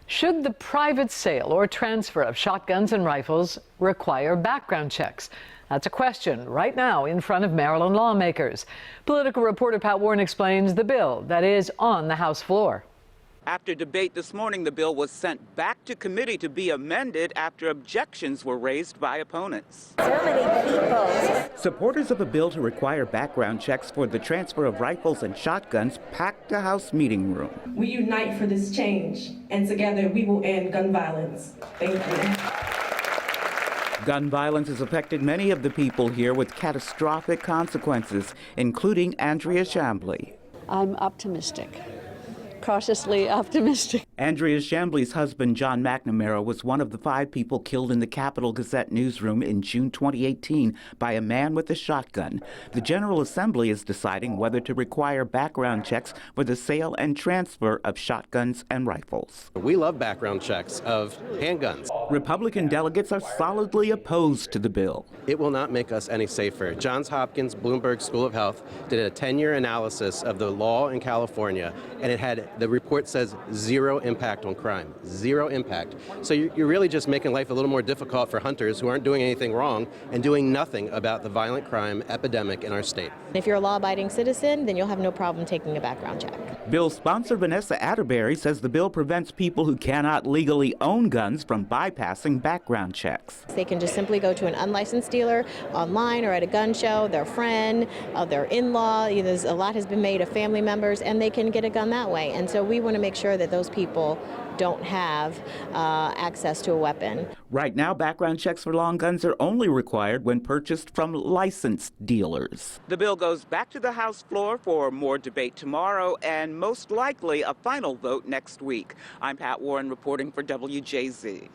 Should the private sale or transfer of shotguns and rifles require background checks? That's a question right now in front of Maryland lawmakers. Political reporter Pat Warren explains the bill that is on the House floor. After debate this morning, the bill was sent back to committee to be amended after objections were raised by opponents. So many people. Supporters of a bill to require background checks for the transfer of rifles and shotguns packed a House meeting room. We unite for this change, and together we will end gun violence. Thank you. Gun violence has affected many of the people here with catastrophic consequences, including Andrea Chambly. I'm optimistic. Cautiously optimistic. Andrea Chambly's husband, John McNamara, was one of the 5 people killed in the Capitol Gazette newsroom in June 2018 by a man with a shotgun. The General Assembly is deciding whether to require background checks for the sale and transfer of shotguns and rifles. We love background checks of handguns. Republican delegates are solidly opposed to the bill. It will not make us any safer. Johns Hopkins Bloomberg School of Health did a 10-year analysis of the law in California, and the report says 0 impact on crime, 0 impact. So you're really just making life a little more difficult for hunters who aren't doing anything wrong and doing nothing about the violent crime epidemic in our state. If you're a law-abiding citizen, then you'll have no problem taking a background check. Bill sponsor Vanessa Atterbury says the bill prevents people who cannot legally own guns from bypassing background checks. They can just simply go to an unlicensed dealer online or at a gun show, their friend, their in-law, a lot has been made of family members, and they can get a gun that way. And so we want to make sure that those people don't have access to a weapon. Right now, background checks for long guns are only required when purchased from licensed dealers. The bill goes back to the House floor for more debate tomorrow and most likely a final vote next week. I'm Pat Warren reporting for WJZ.